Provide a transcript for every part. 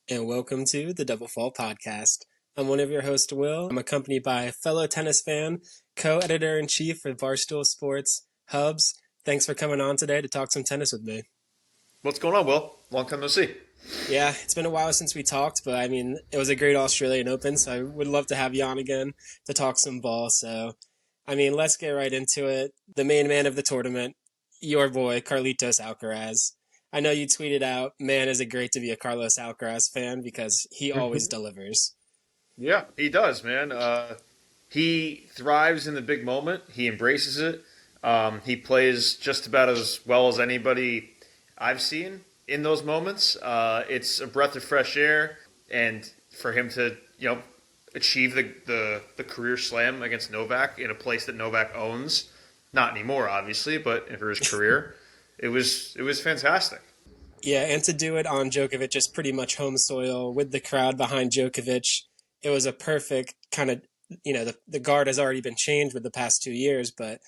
and welcome to the Double Fall Podcast. I'm one of your hosts, Will. I'm accompanied by a fellow tennis fan, co-editor-in-chief of Barstool Sports, Hubbs. Thanks for coming on today to talk some tennis with me. What's going on, Will? Long time no see. Yeah, it's been a while since we talked, but I mean, it was a great Australian Open, so I would love to have you on again to talk some ball. So, I mean, let's get right into it. The main man of the tournament, your boy, Carlitos Alcaraz. I know you tweeted out, man, is it great to be a Carlos Alcaraz fan because he always delivers. Yeah, he does, man. He thrives in the big moment. He embraces it. He plays just about as well as anybody I've seen in those moments. It's a breath of fresh air, and for him to, achieve the career slam against Novak in a place that Novak owns, not anymore, obviously, but for his career, it was fantastic. Yeah, and to do it on Djokovic's pretty much home soil with the crowd behind Djokovic, it was a perfect kind of, the guard has already been changed with the past 2 years, but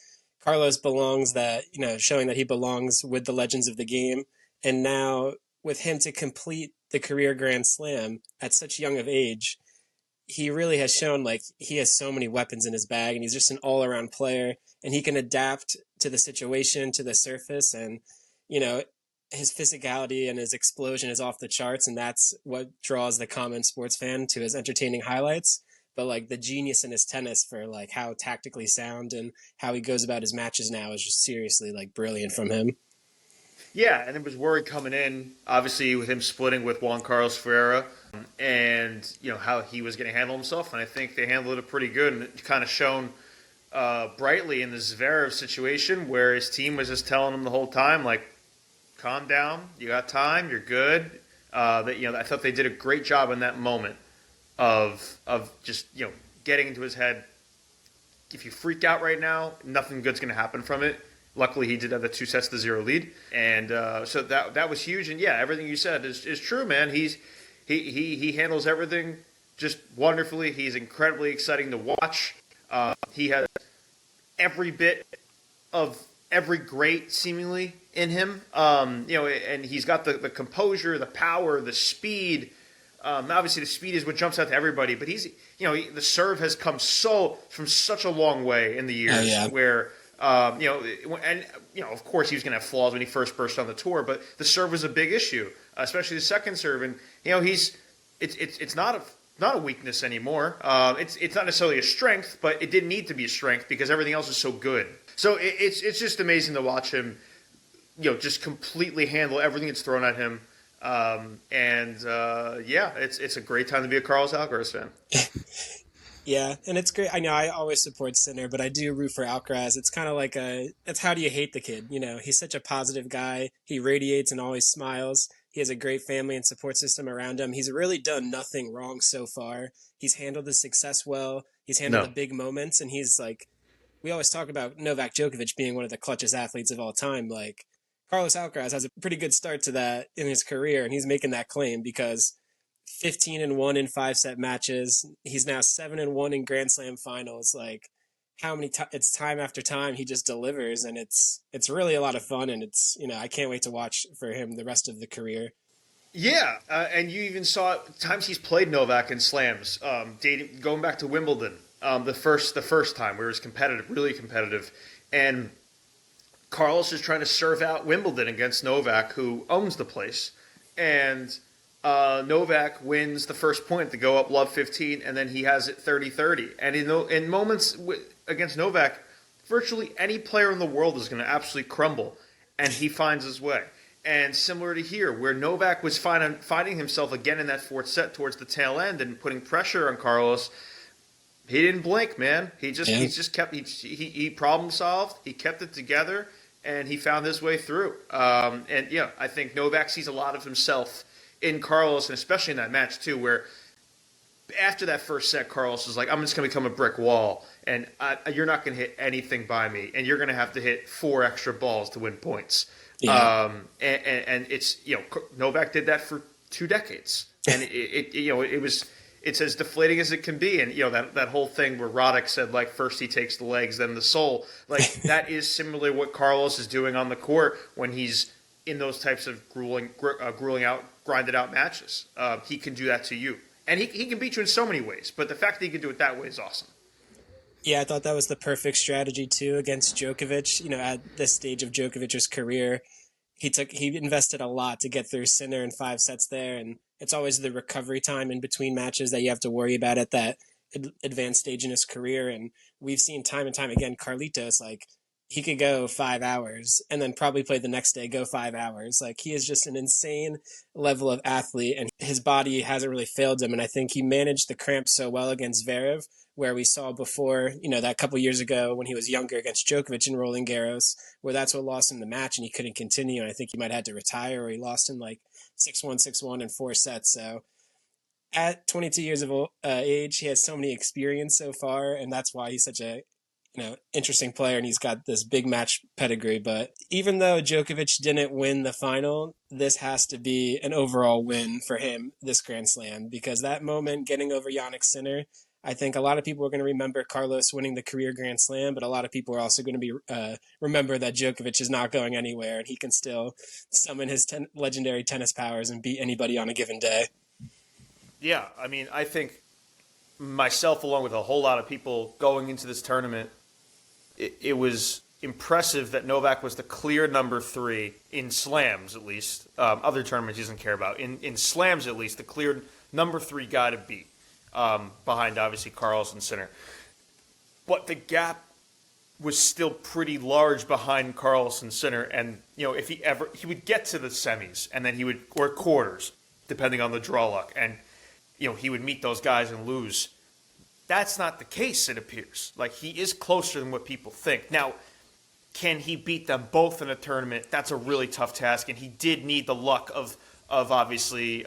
Carlos belongs that, showing that he belongs with the legends of the game. And now with him to complete the career Grand Slam at such young of age, he really has shown like he has so many weapons in his bag and he's just an all-around player and he can adapt to the situation, to the surface, and, his physicality and his explosion is off the charts, and that's what draws the common sports fan to his entertaining highlights. But like the genius in his tennis for like how tactically sound and how he goes about his matches now is just seriously like brilliant from him. Yeah, and it was worried coming in, obviously, with him splitting with Juan Carlos Ferreira, and how he was going to handle himself. And I think they handled it pretty good, and it kind of shown brightly in the Zverev situation where his team was just telling him the whole time, like, calm down, you got time, you're good. I thought they did a great job in that moment of just getting into his head. If you freak out right now, nothing good's going to happen from it. Luckily, he did have the 2-0 lead, and so that was huge. And yeah, everything you said is true, man. He handles everything just wonderfully. He's incredibly exciting to watch. He has every bit of every great seemingly in him, and he's got the composure, the power, the speed. Obviously, the speed is what jumps out to everybody. But the serve has come from such a long way in the years. Oh, yeah. Where of course he was going to have flaws when he first burst on the tour, but the serve was a big issue, especially the second serve. And it's not a weakness anymore. It's not necessarily a strength, but it didn't need to be a strength because everything else is so good. So it's just amazing to watch him, just completely handle everything that's thrown at him. It's a great time to be a Carlos Alcaraz fan. Yeah, and it's great. I know I always support Sinner, but I do root for Alcaraz. It's kind of like it's how do you hate the kid? He's such a positive guy. He radiates and always smiles. He has a great family and support system around him. He's really done nothing wrong so far. He's handled his success well. He's handled the big moments, and he's like, we always talk about Novak Djokovic being one of the clutchest athletes of all time. Like, Carlos Alcaraz has a pretty good start to that in his career, and he's making that claim because 15-1 in 5-set matches. He's now 7-1 in Grand Slam finals. Like, how many it's time after time he just delivers, and it's really a lot of fun, and it's I can't wait to watch for him the rest of the career. Yeah, and you even saw times he's played Novak in slams, going back to Wimbledon, the first time where it was competitive, really competitive, and Carlos is trying to serve out Wimbledon against Novak, who owns the place, and Novak wins the first point to go up love 15, and then he has it 30-30. And in moments against Novak, virtually any player in the world is going to absolutely crumble, and he finds his way. And similar to here, where Novak was finding himself again in that fourth set towards the tail end and putting pressure on Carlos, he didn't blink, man. He problem solved. He kept it together, and he found his way through. I think Novak sees a lot of himself in Carlos, and especially in that match too, where after that first set, Carlos was like, I'm just going to become a brick wall, and you're not going to hit anything by me, and you're going to have to hit 4 extra balls to win points. Yeah. And it's, Novak did that for 2 decades, and it's as deflating as it can be. And, that whole thing where Roddick said, like, first he takes the legs, then the soul, like that is similarly what Carlos is doing on the court when he's in those types of grueling grinded out matches. He can do that to you. And he can beat you in so many ways, but the fact that he can do it that way is awesome. Yeah, I thought that was the perfect strategy too against Djokovic. At this stage of Djokovic's career, he invested a lot to get through Sinner in 5 sets there, and it's always the recovery time in between matches that you have to worry about at that advanced stage in his career. And we've seen time and time again, Carlitos, like, he could go 5 hours and then probably play the next day, go 5 hours. Like, he is just an insane level of athlete, and his body hasn't really failed him. And I think he managed the cramps so well against Zverev, where we saw before, that couple years ago when he was younger against Djokovic in Roland Garros, where that's what lost him the match and he couldn't continue. And I think he might have had to retire, or he lost in like 6-1, 6-1 in 4 sets. So at 22 years of age, he has so many experience so far, and that's why he's such a interesting player, and he's got this big match pedigree. But even though Djokovic didn't win the final, this has to be an overall win for him, this Grand Slam, because that moment getting over Jannik Sinner, I think a lot of people are going to remember Carlos winning the career Grand Slam, but a lot of people are also going to be remember that Djokovic is not going anywhere, and he can still summon his legendary tennis powers and beat anybody on a given day. Yeah, I mean, I think myself, along with a whole lot of people going into this tournament, it was impressive that Novak was the clear number 3 in slams, at least. Other tournaments he doesn't care about. In slams, at least, the clear number 3 guy to beat, behind, obviously, Carlos and Sinner. But the gap was still pretty large behind Carlos and Sinner. And, if he would get to the semis, and then or quarters, depending on the draw luck, and, he would meet those guys and lose. That's not the case, it appears. Like, he is closer than what people think. Now, can he beat them both in a tournament? That's a really tough task, and he did need the luck of obviously,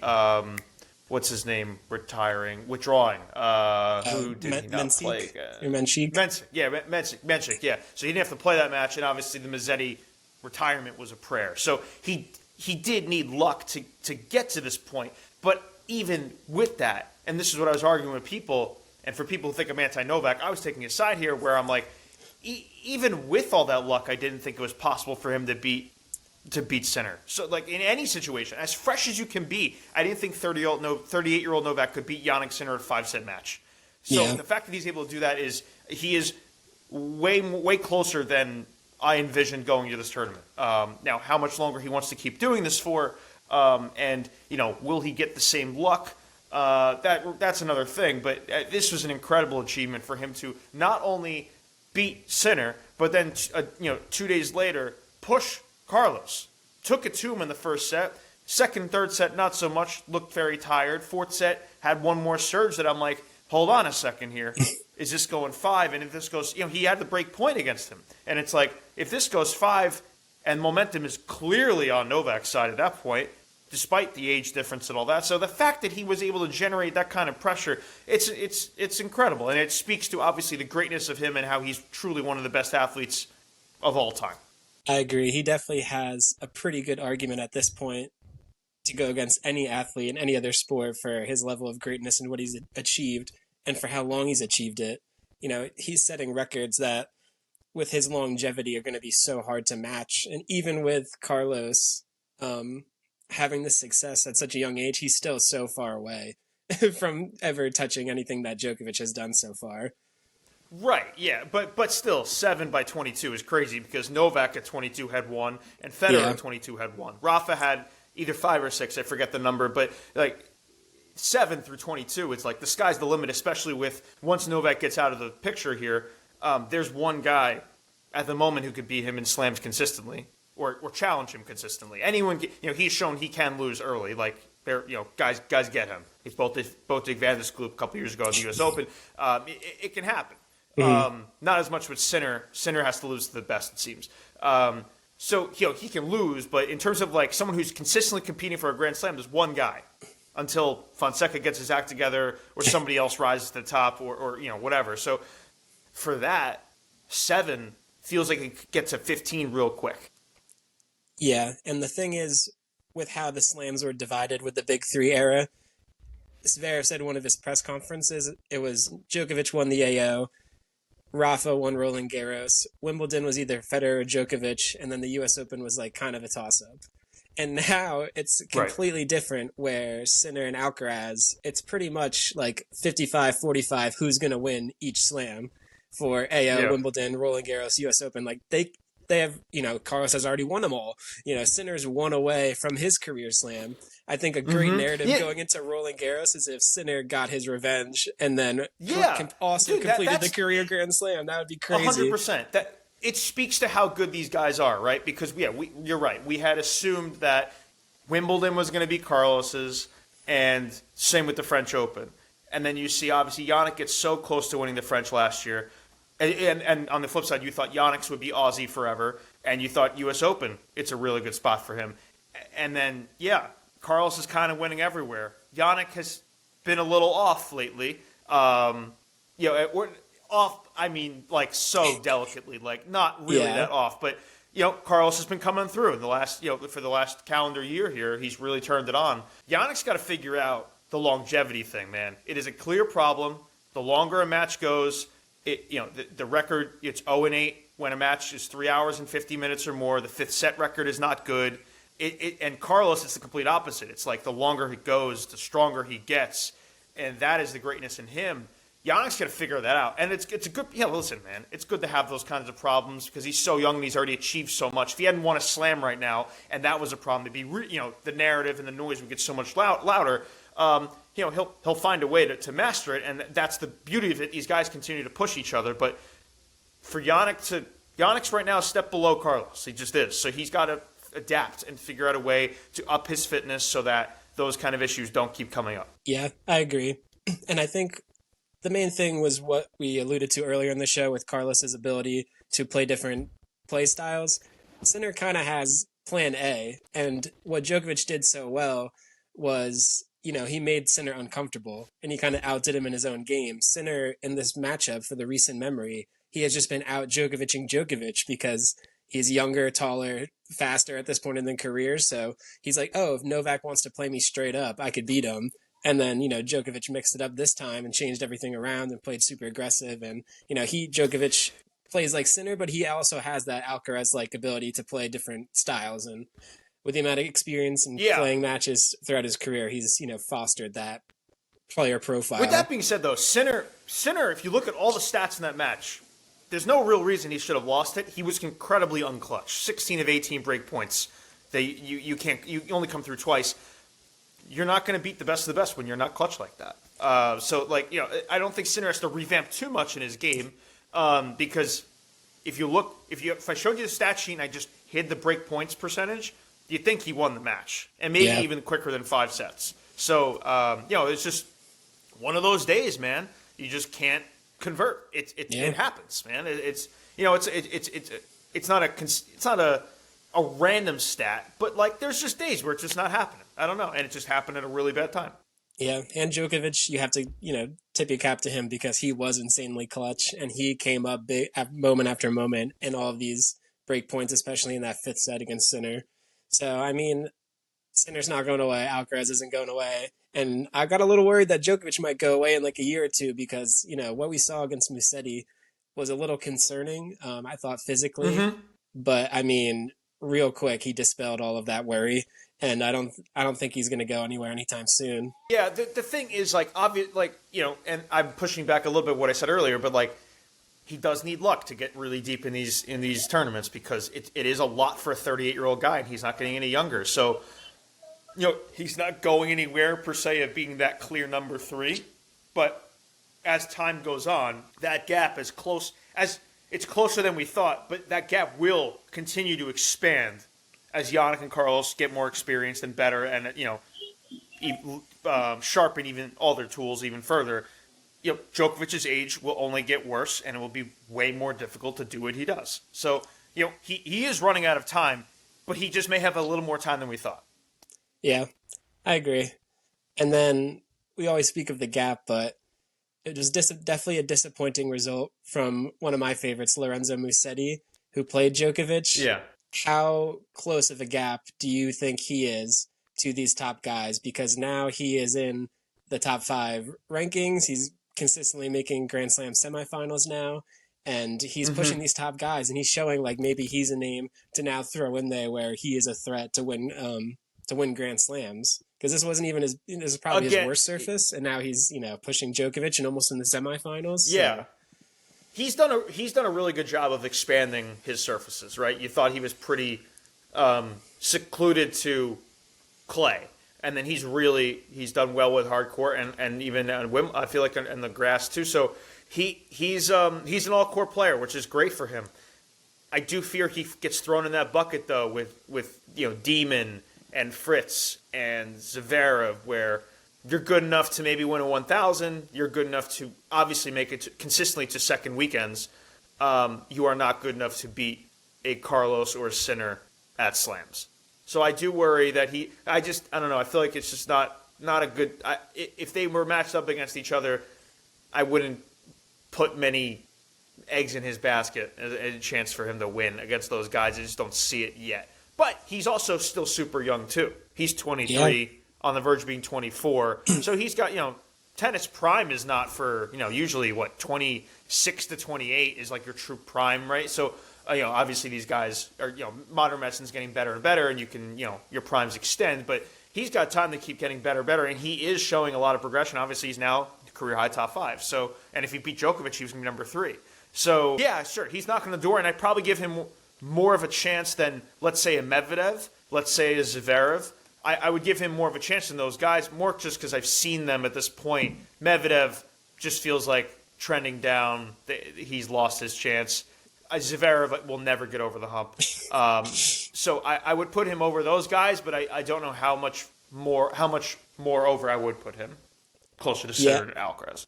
what's his name, withdrawing. Who did he not play? Menchik. Yeah, Menchik, yeah. So he didn't have to play that match, and obviously the Musetti retirement was a prayer. So he did need luck to get to this point. But even with that, and this is what I was arguing with people, and for people who think I'm anti-Novak, I was taking a side here where I'm like, even with all that luck, I didn't think it was possible for him to beat Sinner. So, like, in any situation, as fresh as you can be, I didn't think 38-year-old Novak could beat Jannik Sinner in a 5-set match. So the fact that he's able to do that is he is way closer than I envisioned going into this tournament. Now, how much longer he wants to keep doing this for, and will he get the same luck? That's another thing, but this was an incredible achievement for him to not only beat Sinner, but then 2 days later push Carlos. Took it to him in the first set. Second, third set, not so much. Looked very tired. Fourth set, had one more surge that I'm like, hold on a second here. Is this going 5? And if this goes, he had the break point against him. And it's like, if this goes 5 and momentum is clearly on Novak's side at that point, despite the age difference and all that. So the fact that he was able to generate that kind of pressure, it's incredible. And it speaks to, obviously, the greatness of him and how he's truly one of the best athletes of all time. I agree. He definitely has a pretty good argument at this point to go against any athlete in any other sport for his level of greatness and what he's achieved and for how long he's achieved it. He's setting records that with his longevity are going to be so hard to match. And even with Carlos, having this success at such a young age, he's still so far away from ever touching anything that Djokovic has done so far. Right, yeah, but still, 7 by 22 is crazy because Novak at 22 had 1, and Federer at 22 had 1. Rafa had either 5 or 6, I forget the number, but like 7 through 22, it's like the sky's the limit, especially with once Novak gets out of the picture here, there's one guy at the moment who could beat him in slams consistently. Or challenge him consistently. Anyone, he's shown he can lose early. Like, guys get him. He's both Dick Van de Sloop a couple years ago at the U.S. Open. It can happen. Mm-hmm. Not as much with Sinner. Sinner has to lose to the best, it seems. So he can lose, but in terms of like someone who's consistently competing for a Grand Slam, there's one guy until Fonseca gets his act together, or somebody else rises to the top, or whatever. So for that, 7 feels like it could get to 15 real quick. Yeah, and the thing is, with how the slams were divided with the Big Three era, Zverev said in one of his press conferences, it was Djokovic won the AO, Rafa won Roland Garros, Wimbledon was either Federer or Djokovic, and then the U.S. Open was like kind of a toss-up. And now it's Right. completely different where Sinner and Alcaraz, it's pretty much like 55-45 who's going to win each slam for AO, Yeah. Wimbledon, Roland Garros, US Open. Like they have, Carlos has already won them all. Sinner's one away from his career slam. I think a great narrative Yeah. going into Roland Garros is if Sinner got his revenge and then Yeah. also Dude, completed the that's career Grand Slam. That would be crazy. 100%. That it speaks to how good these guys are, right? Because you're right. We had assumed that Wimbledon was going to be Carlos's, and same with the French Open. And then you see, obviously, Yannick gets so close to winning the French last year. And on the flip side, you thought Yannick's would be Aussie forever, and you thought U.S. Open, it's a really good spot for him. And then, Carlos is kind of winning everywhere. Yannick has been a little off lately. Off, I mean, like, so delicately, like, not really Yeah. that off. But, Carlos has been coming through in the last, for the last calendar year here. He's really turned it on. Yannick's got to figure out the longevity thing, man. It is a clear problem. The longer a match goes, the record, it's 0-8 when a match is 3 hours and 50 minutes or more. The fifth set record is not good. And Carlos, it's the complete opposite. It's like the longer it goes, the stronger he gets. And that is the greatness in him. Yannick's got to figure that out. And it's a good, listen, man, it's good to have those kinds of problems because he's so young and he's already achieved so much. If he hadn't won a slam right now and that was a problem, it'd be, the narrative and the noise would get so much louder. He'll find a way to master it. And that's the beauty of it. These guys continue to push each other. But for Yannick's right now a step below Carlos. He just is. So he's got to adapt and figure out a way to up his fitness so that those kind of issues don't keep coming up. Yeah, I agree. And I think the main thing was what we alluded to earlier in the show with Carlos's ability to play different play styles. Sinner kind of has plan A, and what Djokovic did so well was, he made Sinner uncomfortable, and he kind of outdid him in his own game. Sinner, in this matchup for the recent memory, he has just been out Djokovicing Djokovic because he's younger, taller, faster at this point in the career. So he's like, oh, if Novak wants to play me straight up, I could beat him. And then, Djokovic mixed it up this time and changed everything around and played super aggressive. And, Djokovic plays like Sinner, but he also has that Alcaraz-like ability to play different styles. And with the amount of experience and playing matches throughout his career, he's, fostered that player profile. With that being said, though, Sinner, if you look at all the stats in that match, there's no real reason he should have lost it. He was incredibly unclutched. 16 of 18 break points. You only come through twice. You're not going to beat the best of the best when you're not clutch like that. I don't think Sinner has to revamp too much in his game because if I showed you the stat sheet and I just hid the break points percentage, you'd think he won the match and maybe even quicker than 5 sets. So it's just one of those days, man. You just can't convert. It happens, man. It's not a random stat, but like there's just days where it's just not happening. I don't know, and it just happened at a really bad time. Yeah, and Djokovic, you have to, tip your cap to him because he was insanely clutch, and he came up big moment after moment in all of these break points, especially in that fifth set against Sinner. So, I mean, Sinner's not going away, Alcaraz isn't going away, and I got a little worried that Djokovic might go away in like a year or two because, what we saw against Musetti was a little concerning, I thought physically, but I mean, real quick, he dispelled all of that worry. And I don't think he's going to go anywhere anytime soon. Yeah, the thing is, like, obvious, like, and I'm pushing back a little bit what I said earlier, but like, he does need luck to get really deep in these tournaments because it is a lot for a 38-year-old guy, and he's not getting any younger. So, he's not going anywhere per se of being that clear number 3, but as time goes on, that gap is it's closer than we thought, but that gap will continue to expand as Yannick and Carlos get more experienced and better and, sharpen even all their tools even further, Djokovic's age will only get worse and it will be way more difficult to do what he does. So, he is running out of time, but he just may have a little more time than we thought. Yeah, I agree. And then we always speak of the gap, but it was definitely a disappointing result from one of my favorites, Lorenzo Musetti, who played Djokovic. Yeah. How close of a gap do you think he is to these top guys? Because now he is in the top 5 rankings. He's consistently making Grand Slam semifinals now. and he's Mm-hmm. pushing these top guys, and he's showing like maybe he's a name to now throw in there where he is a threat to win Grand Slams. Because this wasn't even this is probably his Again, worst surface, and now he's pushing Djokovic and almost in the semifinals. yeah. So He's done a really good job of expanding his surfaces, right? You thought he was pretty secluded to clay, and then he's done well with hardcourt and even on I feel like in the grass too. So he's an all court player, which is great for him. I do fear he gets thrown in that bucket though with Demon and Fritz and Zverev, where you're good enough to maybe win a 1,000. You're good enough to obviously make it consistently to second weekends. You are not good enough to beat a Carlos or a Sinner at slams. So I do worry that I don't know. I feel like it's just not a good. If they were matched up against each other, I wouldn't put many eggs in his basket as a chance for him to win against those guys. I just don't see it yet. But he's also still super young too. He's 23, yeah, on the verge of being 24. So he's got, tennis prime is not for, usually 26 to 28 is like your true prime, right? So, obviously these guys are, modern medicine's getting better and better, and you can, your primes extend, but he's got time to keep getting better and better, and he is showing a lot of progression. Obviously he's now career high top 5. So, and if he beat Djokovic, he was going to be number 3. So, yeah, sure, he's knocking the door, and I'd probably give him more of a chance than, let's say, a Medvedev, let's say a Zverev. I would give him more of a chance than those guys, more just because I've seen them at this point. Medvedev just feels like trending down. He's lost his chance. Zverev will never get over the hump. So I would put him over those guys, but I don't know how much more over I would put him. Closer to Sinner and Alcaraz.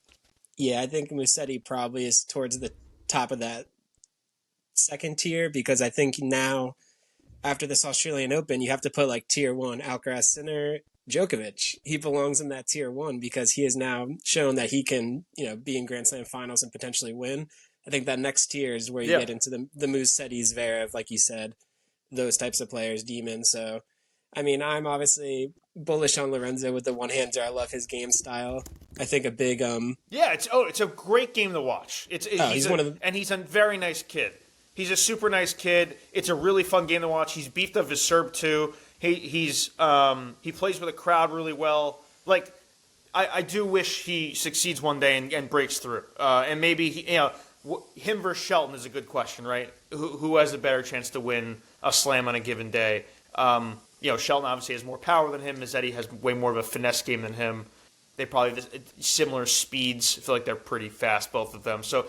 Yeah, I think Musetti probably is towards the top of that second tier, because I think now, after this Australian Open, you have to put like tier 1 Alcaraz, Sinner, Djokovic. He belongs in that tier 1 because he has now shown that he can, be in Grand Slam finals and potentially win. I think that next tier is where you get into the Musetti, Zverev, like you said, those types of players, Demon. So, I mean, I'm obviously bullish on Lorenzo with the one-hander. I love his game style. I think a big it's a great game to watch. And he's a very nice kid. He's a super nice kid. It's a really fun game to watch. He's beefed up his serve too. He plays with a crowd really well. Like, I do wish he succeeds one day and breaks through. And maybe him versus Shelton is a good question, right? Who has a better chance to win a slam on a given day? Shelton obviously has more power than him. Musetti has way more of a finesse game than him. They probably have similar speeds. I feel like they're pretty fast, both of them. So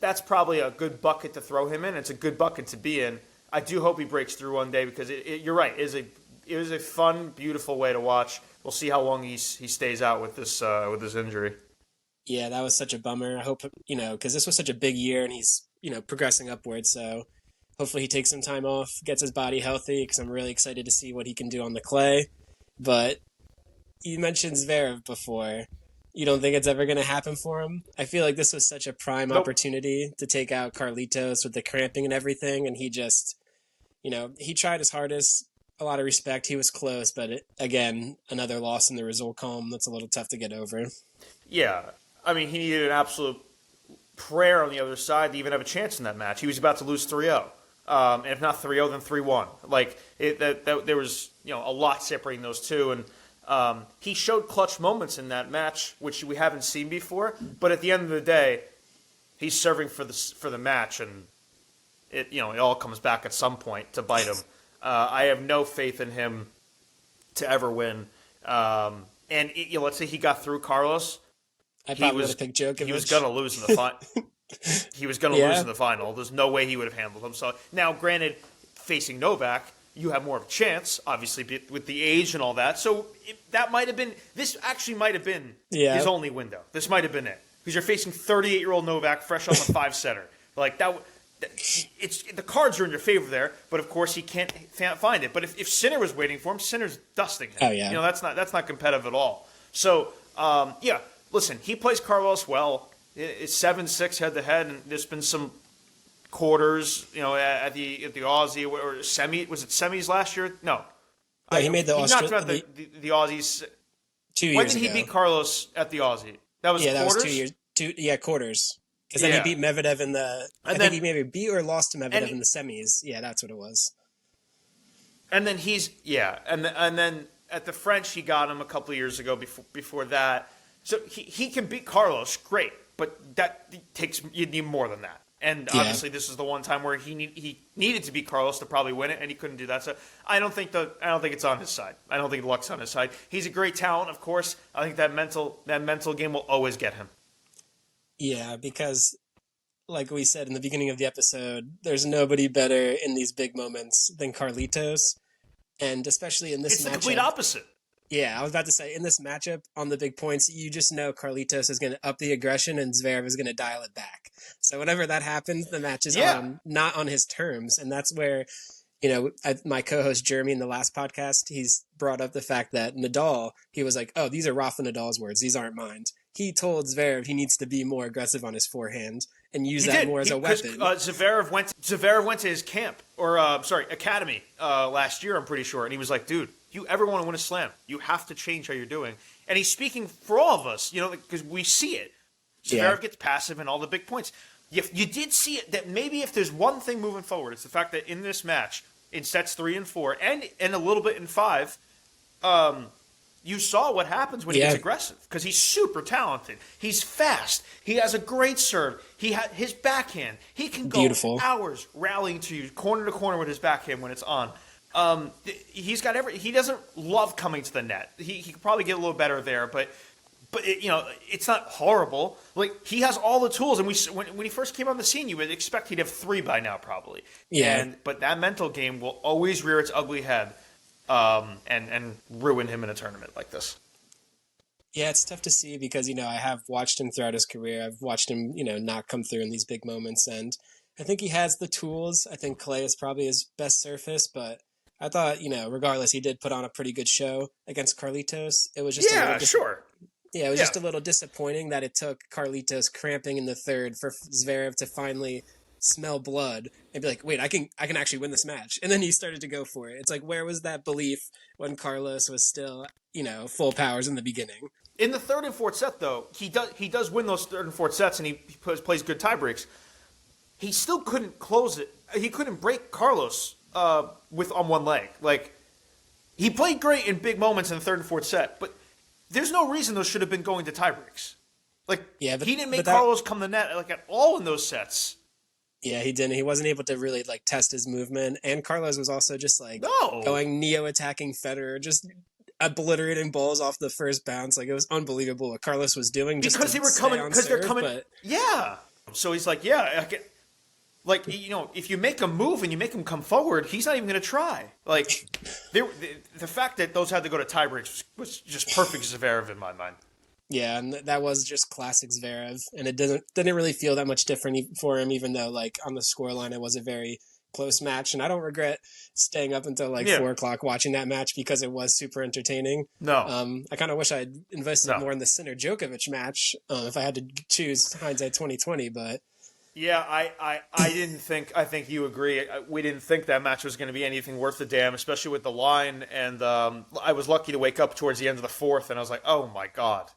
that's probably a good bucket to throw him in. It's a good bucket to be in. I do hope he breaks through one day, because you're right. It is a fun, beautiful way to watch. We'll see how long he stays out with this injury. Yeah, that was such a bummer. I hope, because this was such a big year, and he's, progressing upwards. So hopefully he takes some time off, gets his body healthy, because I'm really excited to see what he can do on the clay. But you mentioned Zverev before. You don't think it's ever going to happen for him? I feel like this was such a prime opportunity to take out Carlitos with the cramping and everything, and he just, he tried his hardest. A lot of respect. He was close, but again, another loss in the result column that's a little tough to get over. Yeah. I mean, he needed an absolute prayer on the other side to even have a chance in that match. He was about to lose 3-0. And if not 3-0, then 3-1. Like, there was, a lot separating those two, and he showed clutch moments in that match, which we haven't seen before. But at the end of the day, he's serving for the match, and it all comes back at some point to bite him. I have no faith in him to ever win. And let's say he got through Carlos. I probably would have picked Djokovic. He was going to lose in the final. He was going to lose in the final. There's no way he would have handled him. So now, granted, facing Novak, you have more of a chance, obviously, with the age and all that. So that might have been – this actually might have been his only window. This might have been it. Because you're facing 38-year-old Novak fresh off a 5-setter. Like, the cards are in your favor there, but of course he can't find it. But if Sinner was waiting for him, Sinner's dusting him. Oh, yeah. That's not competitive at all. So, listen, he plays Carlos well. It's 7-6 head-to-head, and there's been some quarters, at the Aussie or semi. Was it semis last year? No. Yeah, he made the Australian. He knocked out the Aussies 2 years ago. When did he beat Carlos at the Aussie? That was quarters? That was 2 years. Quarters. Because then he Yeah, beat Medvedev in I and think then he maybe beat or lost to and Medvedev in the semis. Yeah, that's what it was. and then he's yeah, and then at the French he got him a couple of years ago. Before that, so he can beat Carlos, great, but that takes you need more than that. And Yeah. obviously, this is the one time where he needed to beat Carlos to probably win it, and he couldn't do that. So I don't think it's on his side. I don't think luck's on his side. He's a great talent, of course. I think that mental game will always get him. Yeah, because like we said in the beginning of the episode, there's nobody better in these big moments than Carlitos. And especially in this It's the complete matchup, opposite. yeah, I was about to say, in this matchup on the big points, you just know Carlitos is going to up the aggression and Zverev is going to dial it back. So whenever that happens, the match is Yeah, on not on his terms, and that's where my co-host Jeremy in the last podcast, he's brought up the fact that Nadal, he was like, "Oh, these are Rafa Nadal's words; these aren't mine." He told Zverev he needs to be more aggressive on his forehand and use he that did more as a because weapon. Zverev went to his camp or academy last year. I'm pretty sure, and he was like, "Dude, you ever want to win a slam, you have to change how you're doing." And he's speaking for all of us, because we see it. Zverev gets passive in all the big points. You did see it that maybe if there's one thing moving forward, it's the fact that in this match, in sets 3 and 4, and a little bit in 5, you saw what happens when he gets aggressive because he's super talented. He's fast. He has a great serve. He had his backhand. He can go hours rallying to you corner to corner with his backhand when it's on. He's got he doesn't love coming to the net. He could probably get a little better there, but it's not horrible. Like he has all the tools, and when he first came on the scene, you would expect he'd have 3 by now, probably. Yeah. But that mental game will always rear its ugly head, and ruin him in a tournament like this. Yeah, it's tough to see because, I have watched him throughout his career. I've watched him, not come through in these big moments. And I think he has the tools. I think clay is probably his best surface, but I thought, regardless, he did put on a pretty good show against Carlitos. It was just Sure. Yeah, it was just a little disappointing that it took Carlitos cramping in the third for Zverev to finally smell blood and be like, wait, I can actually win this match. And then he started to go for it. It's like, where was that belief when Carlos was still, full powers in the beginning? In the third and fourth set, though, he does win those third and fourth sets, and he plays good tie breaks. He still couldn't close it. He couldn't break Carlos on one leg. Like, he played great in big moments in the third and fourth set, but there's no reason those should have been going to tie breaks. Like, he didn't make Carlos come to net at all in those sets. Yeah, he didn't. He wasn't able to really test his movement, and Carlos was also just going neo-attacking Federer, just obliterating balls off the first bounce. Like, it was unbelievable what Carlos was doing. Because they were coming. Because they're coming. But... Yeah. So he's like, yeah. If you make a move and you make him come forward, he's not even going to try. Like, the fact that those had to go to tiebreaks was just perfect Zverev in my mind. Yeah, and that was just classic Zverev, and it didn't really feel that much different for him, even though on the scoreline it was a very close match, and I don't regret staying up until 4 o'clock watching that match because it was super entertaining. No, I kind of wish I'd invested more in the Sinner Djokovic match if I had to choose hindsight 2020, but. Yeah, I didn't think. I think you agree. We didn't think that match was going to be anything worth the damn, especially with the line. And I was lucky to wake up towards the end of the fourth, and I was like, "Oh my god!"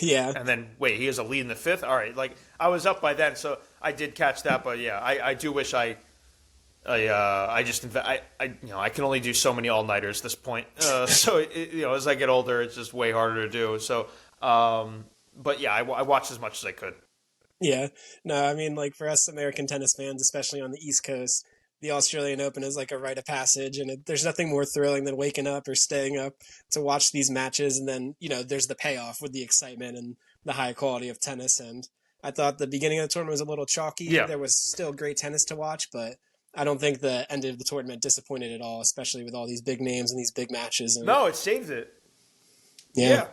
Yeah. And then wait, he has a lead in the fifth. All right, I was up by then, so I did catch that. But yeah, I do wish I can only do so many all nighters at this point. So as I get older, it's just way harder to do. So, but yeah, I watched as much as I could. Yeah. No, I mean, for us American tennis fans, especially on the East Coast, the Australian Open is like a rite of passage, and there's nothing more thrilling than waking up or staying up to watch these matches, and then, there's the payoff with the excitement and the high quality of tennis. And I thought the beginning of the tournament was a little chalky. Yeah. There was still great tennis to watch, but I don't think the end of the tournament disappointed at all, especially with all these big names and these big matches. And, no, it saved it. Yeah.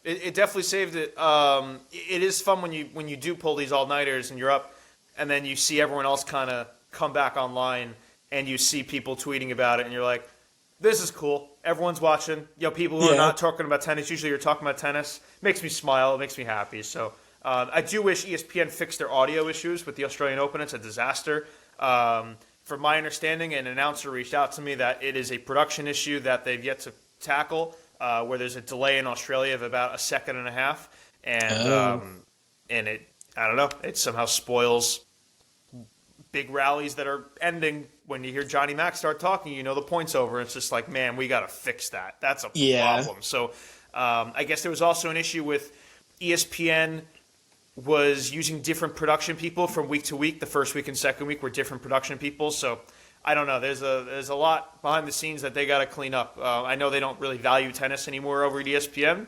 It definitely saved it. It is fun when you do pull these all-nighters and you're up, and then you see everyone else kind of come back online, and you see people tweeting about it, and you're like, this is cool. Everyone's watching. People who are not talking about tennis, usually are talking about tennis. Makes me smile. It makes me happy. So I do wish ESPN fixed their audio issues with the Australian Open. It's a disaster. From my understanding, an announcer reached out to me that it is a production issue that they've yet to tackle. Where there's a delay in Australia of about a second and a half, and I don't know. It somehow spoils big rallies that are ending. When you hear Johnny Mac start talking, you know the point's over. It's just like, man, we got to fix that. That's a Yeah. problem. So I guess there was also an issue with ESPN was using different production people from week to week. The first week and second week were different production people. So I don't know. There's a lot behind the scenes that they got to clean up. I know they don't really value tennis anymore over at ESPN.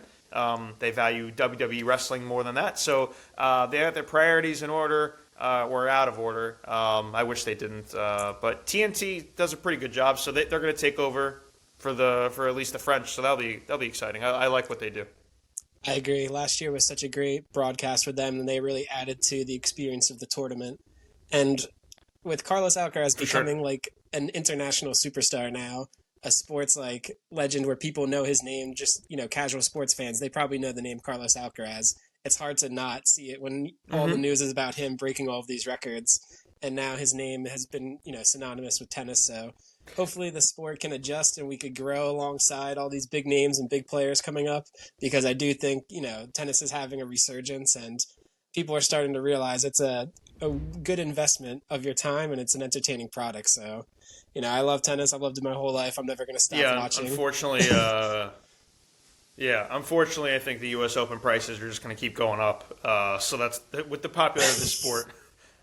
They value WWE wrestling more than that. So they have their priorities in order. Or out of order. I wish they didn't, but TNT does a pretty good job, so they're going to take over for at least the French. So that'll be exciting. I like what they do. I agree. Last year was such a great broadcast with them, and they really added to the experience of the tournament. And with Carlos Alcaraz becoming like an international superstar now, a sports like legend where people know his name, just casual sports fans, they probably know the name Carlos Alcaraz. It's hard to not see it when all the news is about him breaking all of these records, and now his name has been synonymous with tennis. So hopefully the sport can adjust and we could grow alongside all these big names and big players coming up, because I do think tennis is having a resurgence and people are starting to realize it's a good investment of your time and it's an entertaining product. So I love tennis. I've loved it my whole life. I'm never going to stop watching. Unfortunately, unfortunately, I think the U.S. Open prices are just going to keep going up. So that's with the popularity of the sport.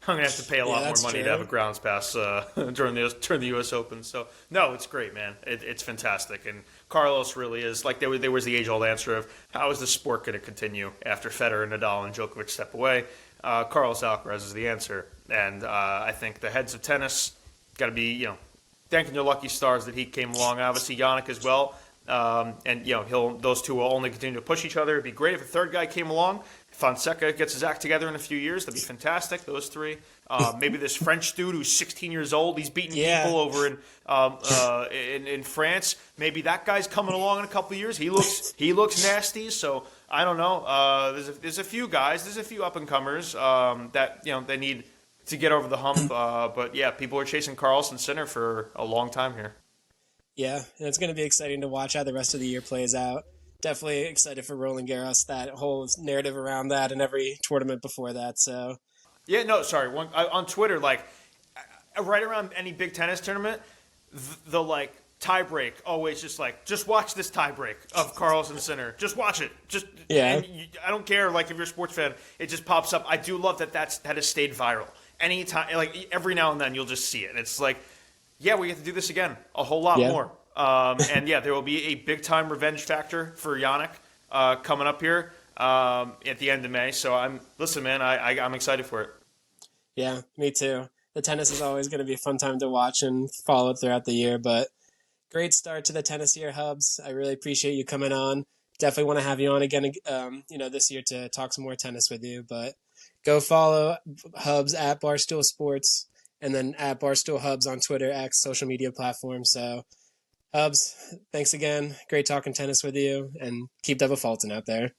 I'm going to have to pay a lot more money to have a grounds pass during the U.S. Open. So no, it's great, man. It's fantastic, and Carlos really is like there was the age-old answer of how is the sport going to continue after Federer, Nadal, and Djokovic step away. Carlos Alcaraz is the answer, and I think the heads of tennis got to be thanking their lucky stars that he came along. Obviously, Yannick as well. And those two will only continue to push each other. It'd be great if a third guy came along. Fonseca gets his act together in a few years. That'd be fantastic. Those three. Maybe this French dude who's 16 years old. He's beating people over in France. Maybe that guy's coming along in a couple of years. He looks nasty. So I don't know. There's a few guys. There's a few up and comers that they need to get over the hump. But yeah, people are chasing Carlsen Sinner for a long time here. Yeah, and it's going to be exciting to watch how the rest of the year plays out. Definitely excited for Roland Garros, that whole narrative around that and every tournament before that. So, yeah, no, sorry. On Twitter, like right around any big tennis tournament, the like tie break always just watch this tie break of Carlsen Sinner. Just watch it. I don't care like if you're a sports fan, it just pops up. I do love that has stayed viral. Anytime, like every now and then, you'll just see it. And it's like, yeah, we get to do this again, a whole lot more. And yeah, there will be a big time revenge factor for Yannick coming up here at the end of May. So I'm excited for it. Yeah, me too. The tennis is always going to be a fun time to watch and follow throughout the year. But great start to the tennis year, Hubbs. I really appreciate you coming on. Definitely want to have you on again, this year to talk some more tennis with you. But go follow Hubbs at Barstool Sports. And then at Barstool Hubbs on Twitter, X, social media platform. So, Hubbs, thanks again. Great talking tennis with you. And keep Devil Fulton out there.